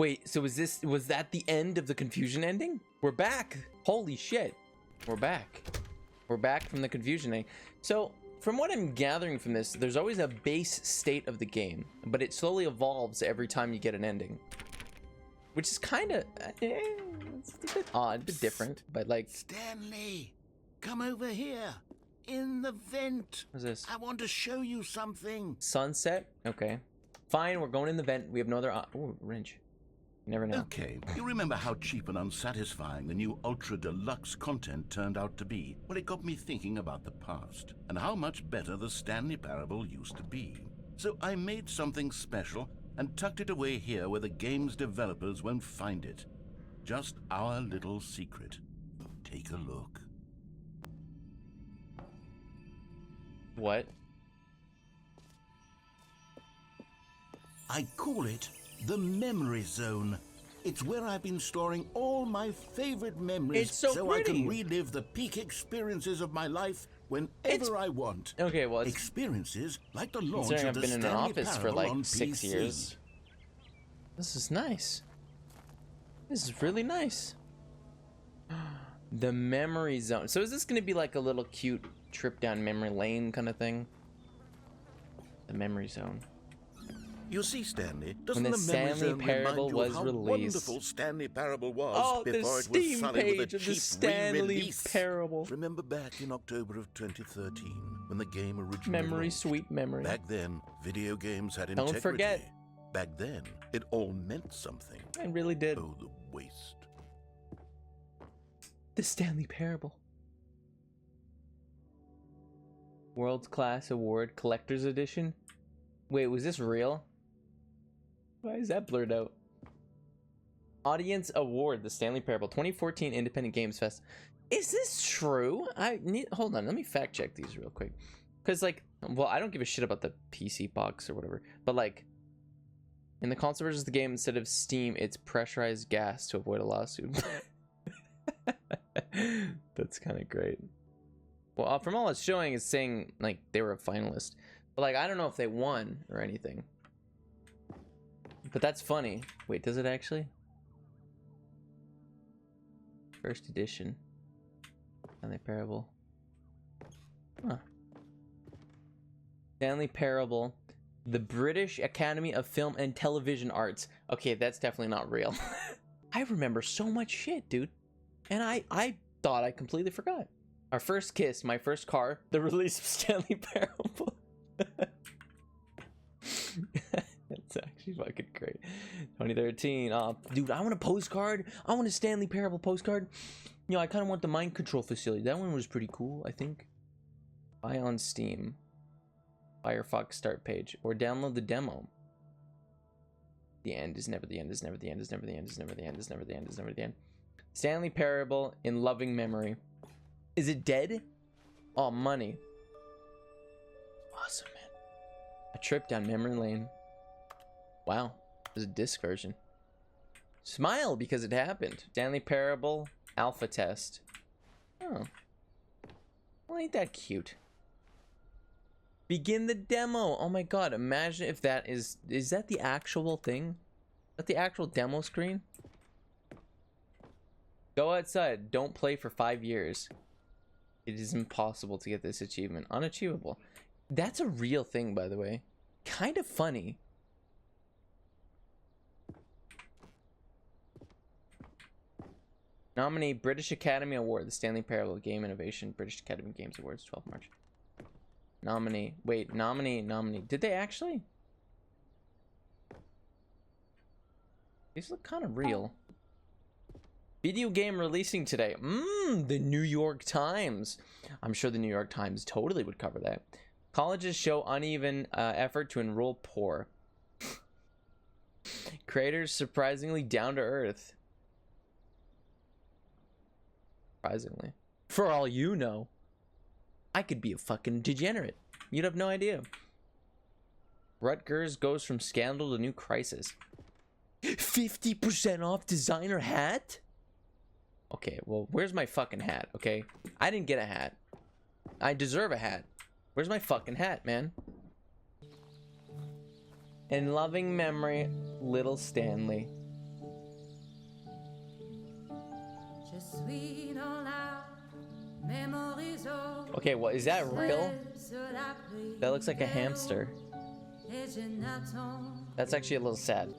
Wait, so was that the end of the confusion ending? We're back. Holy shit. We're back. We're back from the confusion ending. So, from what I'm gathering from this, there's always a base state of the game, but it slowly evolves every time you get an ending. Which is kind of, it's a bit odd, a bit different, but like... Stanley, come over here. In the vent. What's this? I want to show you something. Sunset? Okay. Fine, we're going in the vent. We have no other... Oh, wrench. You never know. Okay, you remember how cheap and unsatisfying the new Ultra Deluxe content turned out to be? Well, it got me thinking about the past and how much better the Stanley Parable used to be. So I made something special and tucked it away here where the game's developers won't find it. Just our little secret. Take a look. What? I call it the Memory Zone. It's where I've been storing all my favorite memories It's so I can pretty. relive the peak experiences of my life whenever I want. Okay, well, it's... Experiences like the launch Considering of I've the been in an Stanley office for Parable like on 6 PC. years. This is nice. This is really nice. The Memory Zone. So is this going to be like a little cute trip down memory lane kind of thing? The Memory Zone. You see, Stanley, doesn't When the the Memory Stanley Zone Parable remind you was of how released. wonderful Stanley Parable was Oh, the before it was Steam sullied with a page of the cheap Stanley re-release? Parable. Remember back in October of 2013 when the game originally Memory, launched? sweet memory. Back then, video games had Don't integrity. forget. Back then, it all meant something. I really did. Oh, the waste. The Stanley Parable. World Class Award Collector's Edition? Wait, was this real? Why is that blurred out? Audience Award, the Stanley Parable, 2014 Independent Games Fest. Is this true? Hold on, let me fact check these real quick. Because, like, well, I don't give a shit about the PC box or whatever. But, like, in the console version of the game, instead of steam, it's pressurized gas to avoid a lawsuit. That's kind of great. Well, from all it's showing, it's saying, like, they were a finalist. But, like, I don't know if they won or anything. But that's funny. Wait, does it actually? First edition. Stanley Parable. Huh. Stanley Parable. The British Academy of Film and Television Arts. Okay, that's definitely not real. I remember so much shit, dude. And I thought I completely forgot. Our first kiss, my first car, the release of Stanley Parable. That's actually fucking great. 2013. Dude, I want a postcard. I want a Stanley Parable postcard. You know, I kind of want the mind control facility. That one was pretty cool, I think. Buy on Steam. Firefox start page. Or download the demo. The end is never the end, is never the end, is never the end, is never the end, is never the end, is never the end. Stanley Parable in loving memory. Is it dead? Oh, money. Awesome, man. A trip down memory lane. Wow, there's a disc version. Smile because it happened. Stanley Parable alpha test. Oh, well, ain't that cute? Begin the demo. Oh my god, imagine if that is that the actual thing? Is that the actual demo screen? Go outside. Don't play for 5 years. It is impossible to get this achievement. Unachievable. That's a real thing, by the way. Kind of funny. Nominee British Academy Award, the Stanley Parable Game Innovation, British Academy Games Awards, 12 March. Nominee. Wait, nominee. Did they actually? These look kind of real. Video game releasing today. The New York Times. I'm sure the New York Times totally would cover that. Colleges show uneven effort to enroll poor. Creators surprisingly down to earth. Surprisingly. For all you know, I could be a fucking degenerate. You'd have no idea. Rutgers goes from scandal to new crisis. 50% off designer hat? Okay, well, where's my fucking hat, okay? I didn't get a hat. I deserve a hat. Where's my fucking hat, man? In loving memory, little Stanley. Okay, well, is that real? That looks like a hamster. That's actually a little sad.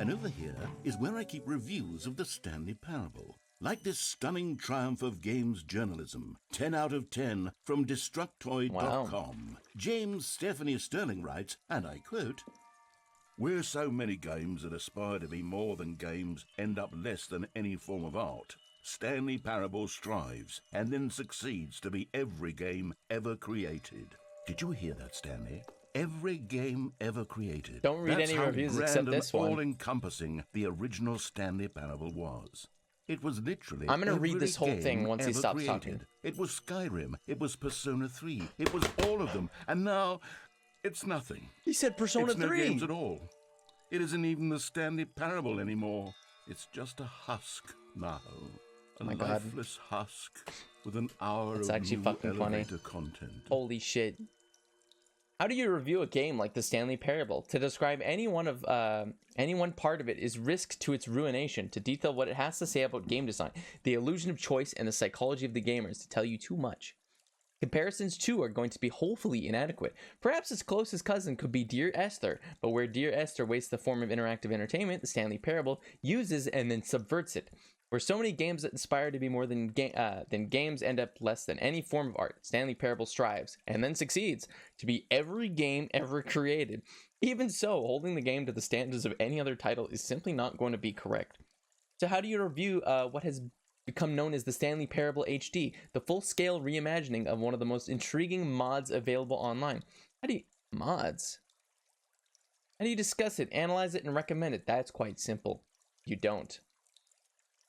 And over here is where I keep reviews of the Stanley Parable. Like this stunning triumph of games journalism, 10 out of 10 from Destructoid.com. Wow. James Stephanie Sterling writes, and I quote, "Where so many games that aspire to be more than games end up less than any form of art, Stanley Parable strives and then succeeds to be every game ever created." Did you hear that, Stanley? Every game ever created. Don't read That's any how reviews grand except and this one. all-encompassing the original Stanley Parable was. It was literally I'm gonna read every this whole game thing once he ever stops created. talking. It was Skyrim, it was Persona 3, it was all of them, and now it's nothing. He said Persona It's no 3. games at all. It isn't even the Stanley Parable anymore. It's just a husk now. A my God. lifeless husk with an hour That's of actually new fucking funny. elevator content. Holy shit. How do you review a game like the Stanley Parable? To describe any one part of it is risk to its ruination. To detail what it has to say about game design, the illusion of choice, and the psychology of the gamers to tell you too much. Comparisons too are going to be wholly inadequate. Perhaps its closest cousin could be Dear Esther, but where Dear Esther wastes the form of interactive entertainment, the Stanley Parable uses and then subverts it. Where so many games that inspire to be more than games end up less than any form of art, Stanley Parable strives, and then succeeds, to be every game ever created. Even so, holding the game to the standards of any other title is simply not going to be correct. So how do you review what has become known as the Stanley Parable HD, the full-scale reimagining of one of the most intriguing mods available online? Mods? How do you discuss it, analyze it, and recommend it? That's quite simple. You don't.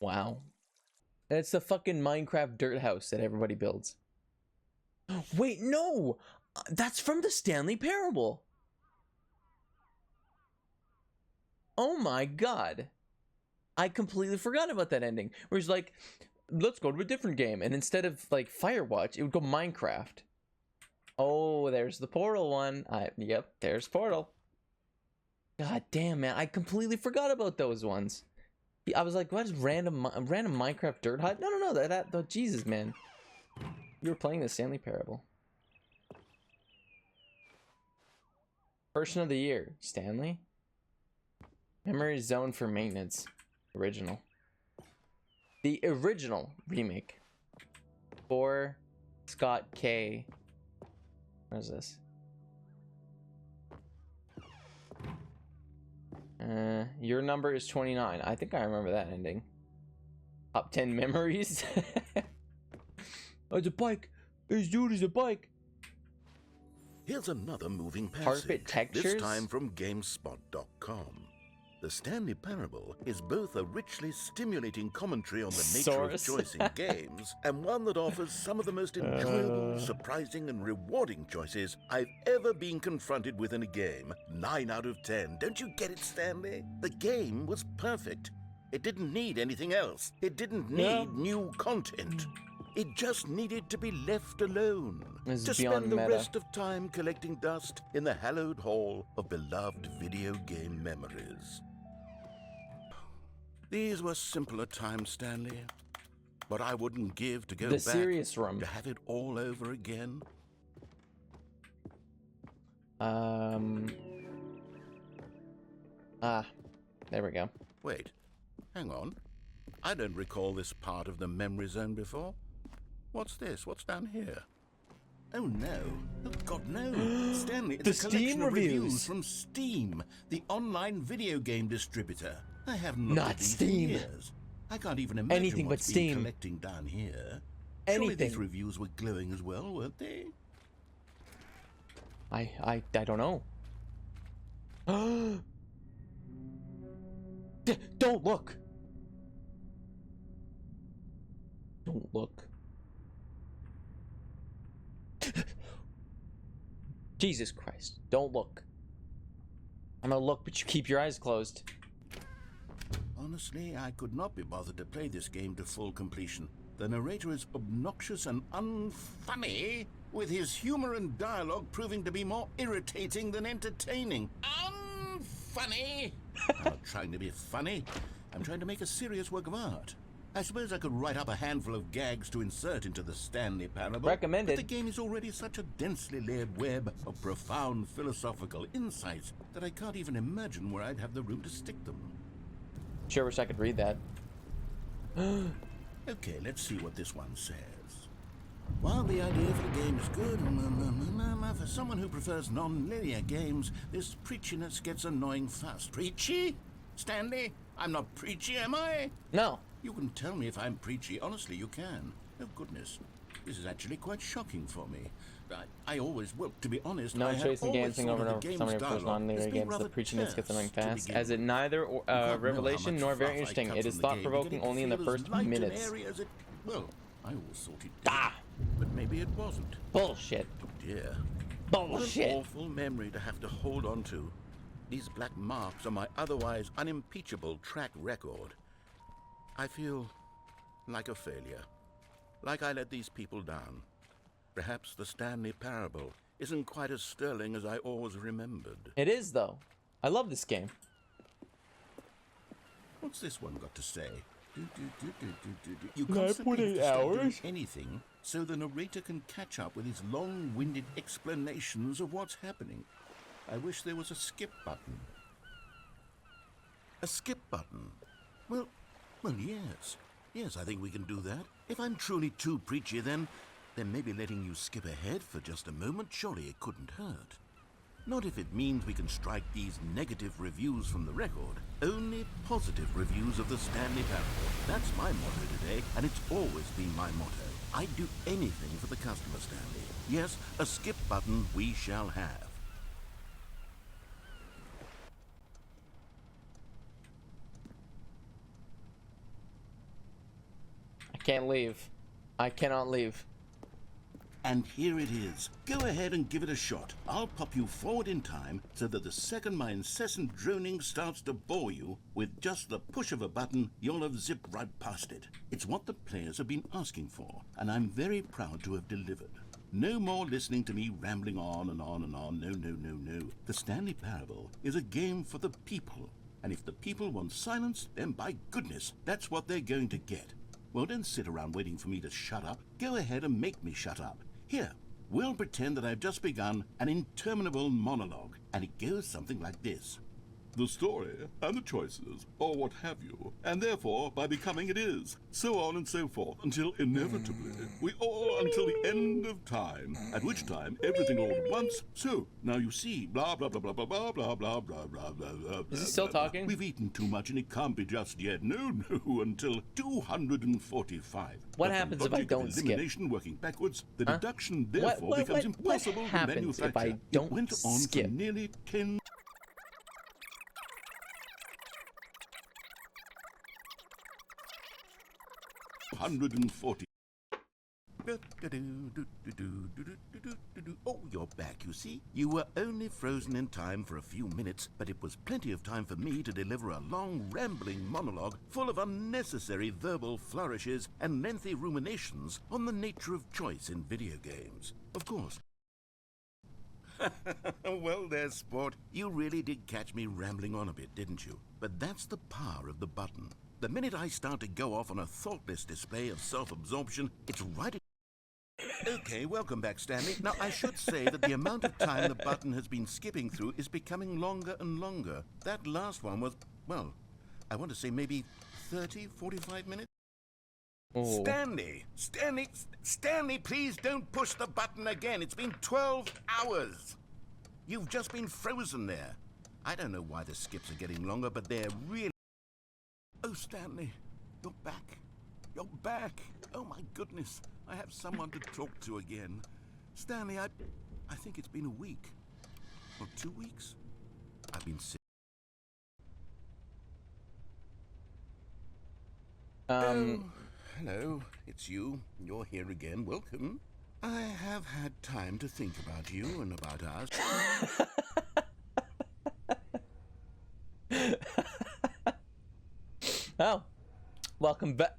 Wow. It's the fucking Minecraft dirt house that everybody builds. Wait, no! That's from the Stanley Parable! Oh my god. I completely forgot about that ending. Where he's like, let's go to a different game. And instead of, like, Firewatch, it would go Minecraft. Oh, there's the Portal one. Yep, there's Portal. God damn, man. I completely forgot about those ones. I was like, what is random Minecraft dirt hut? No, that Jesus, man. You were playing the Stanley Parable. Person of the year, Stanley. Memory zone for maintenance. Original. The original remake. For Scott K. What is this? Your number is 29. I think I remember that ending. Top 10 memories. Oh, it's a bike. This dude is a bike. Here's another moving Carpet passage, textures? this time from GameSpot.com. The Stanley Parable is both a richly stimulating commentary on the nature of choice in games, and one that offers some of the most enjoyable, surprising, and rewarding choices I've ever been confronted with in a game. 9 out of 10. Don't you get it, Stanley? The game was perfect. It didn't need anything else. It didn't need new content. It just needed to be left alone. To spend the rest of time collecting dust in the hallowed hall of beloved video game memories. These were simpler times, Stanley. But I wouldn't give to go back serious room. to have it all over again. There we go. Wait, hang on. I don't recall this part of the memory zone before. What's this? What's down here? Oh no. Oh God, no. Stanley, it's a collection Steam of reviews reviews from Steam, the online video game distributor. I haven't looked Not at these Steam. in years. I can't even imagine Anything but what's been Steam. collecting down here. Surely Anything. these reviews were glowing as well, weren't they? I don't know. Don't look. Don't look. Jesus Christ. Don't look. I'm gonna look, but you keep your eyes closed. Honestly, I could not be bothered to play this game to full completion. The narrator is obnoxious and unfunny, with his humor and dialogue proving to be more irritating than entertaining. Unfunny! I'm not trying to be funny. I'm trying to make a serious work of art. I suppose I could write up a handful of gags to insert into the Stanley Parable. Recommended. But the game is already such a densely layered web of profound philosophical insights that I can't even imagine where I'd have the room to stick them. Sure wish I could read that. Okay, let's see what this one says. While the idea for the game is good, for someone who prefers non-linear games, this preachiness gets annoying fast. Preachy? Stanley? I'm not preachy, am I? No. You can tell me if I'm preachy. Honestly, you can. Oh, goodness. This is actually quite shocking for me. I always, well, to be honest, No I have choice in always dancing thought over of and over the game's summary of first dialogue non-linear as being games. The rather preachiness gets annoying terse to fast. begin As it with. neither You can't know revelation how nor much very fluff I interesting. cut It is from the game, thought-provoking but it only in the feels first light and minutes. airy as it, well, I always thought it did. Ah! But maybe it wasn't. Bullshit. Dear. What an Bullshit. awful memory to have to hold on to. These black marks are my otherwise unimpeachable track record. I feel like a failure. Like I let these people down. Perhaps the Stanley Parable isn't quite as sterling as I always remembered. It is, though. I love this game. What's this one got to say? You 9.8 constantly have to stop doing hours? anything so the narrator can catch up with his long-winded explanations of what's happening. I wish there was a skip button. A skip button? Well, yes. Yes, I think we can do that. If I'm truly too preachy, then maybe letting you skip ahead for just a moment, surely it couldn't hurt. Not if it means we can strike these negative reviews from the record. Only positive reviews of the Stanley Parable. That's my motto today, and it's always been my motto. I'd do anything for the customer, Stanley. Yes, a skip button we shall have. I can't leave. I cannot leave. And here it is. Go ahead and give it a shot. I'll pop you forward in time so that the second my incessant droning starts to bore you, with just the push of a button, you'll have zipped right past it. It's what the players have been asking for, and I'm very proud to have delivered. No more listening to me rambling on and on and on. No. The Stanley Parable is a game for the people. And if the people want silence, then by goodness, that's what they're going to get. Well, don't sit around waiting for me to shut up. Go ahead and make me shut up. Here, we'll pretend that I've just begun an interminable monologue, and it goes something like this. The story and the choices, or what have you, and therefore by becoming it is, so on and so forth, until inevitably we all until the end of time, at which time everything all at once. So now you see, blah blah blah blah blah blah blah blah blah blah blah. Is he still talking? We've eaten too much and it can't be just yet. No, until 245. What happens if I don't skip? Elimination working backwards, the Huh? deduction therefore becomes impossible what to happens if manufacture. I don't It went on skip? for nearly 10. 140. Oh, you're back, you see. You were only frozen in time for a few minutes, but it was plenty of time for me to deliver a long, rambling monologue full of unnecessary verbal flourishes and lengthy ruminations on the nature of choice in video games. Of course. Well, there, sport. You really did catch me rambling on a bit, didn't you? But that's the power of the button. The minute I start to go off on a thoughtless display of self-absorption, it's right. Okay, welcome back, Stanley. Now, I should say that the amount of time the button has been skipping through is becoming longer and longer. That last one was, well, I want to say maybe 30, 45 minutes. Oh. Stanley, please don't push the button again. It's been 12 hours. You've just been frozen there. I don't know why the skips are getting longer, but they're really... Oh, Stanley, you're back. You're back. Oh, my goodness. I have someone to talk to again. Stanley, I think it's been a week. Or 2 weeks. I've been sick. Oh, hello. It's you. You're here again. Welcome. I have had time to think about you and about us. Oh, welcome back.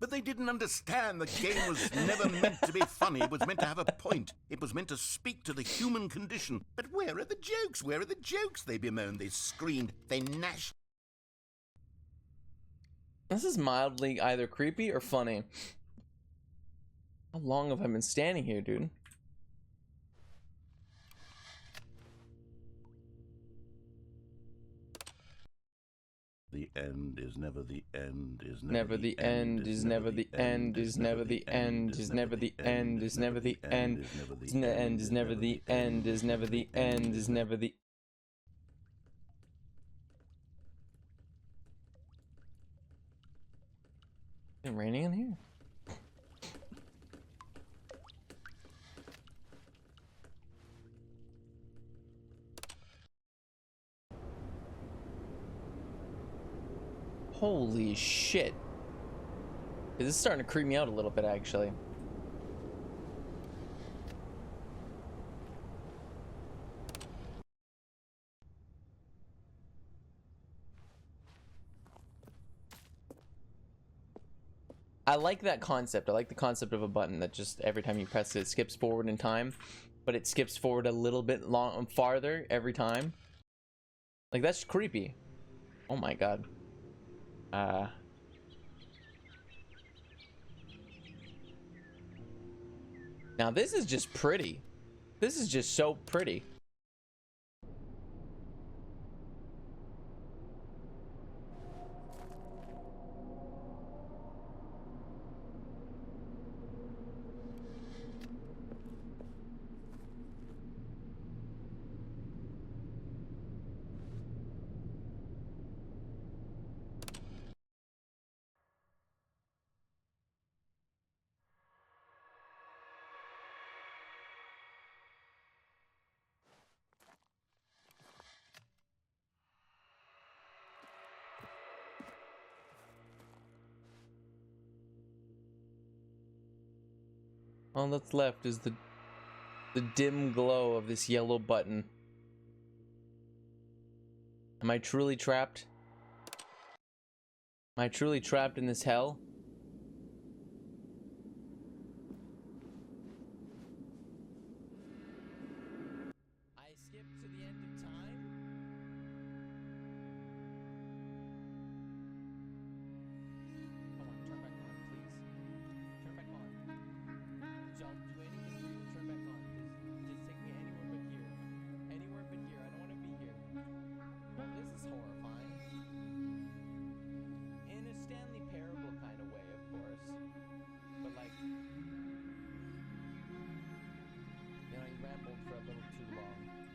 But they didn't understand the game was never meant to be funny. It was meant to have a point. It was meant to speak to the human condition. But where are the jokes? Where are the jokes? They bemoaned, they screamed, they gnashed. This is mildly either creepy or funny. How long have I been standing here, dude? The end is never the end, is Never the end, is never the end, is never the end, is never the end, is never the end, is the end, is never the end, is never the end, is never the. Is it raining in here? Holy shit. This is starting to creep me out a little bit, actually. I like that concept. I like the concept of a button that just every time you press it, it skips forward in time, but it skips forward a little bit farther every time. Like, that's creepy. Oh my god. Now this is just pretty. This is just so pretty. All that's left is the dim glow of this yellow button. Am I truly trapped? Am I truly trapped in this hell? I skipped to the end of time? Come on, turn back on, please. Turn back on. Don't do anything for you to turn back on. Just take me anywhere but here. Anywhere but here. I don't want to be here. Well, this is horrifying. In a Stanley Parable kind of way, of course. But like, you know, you rambled for a little too long.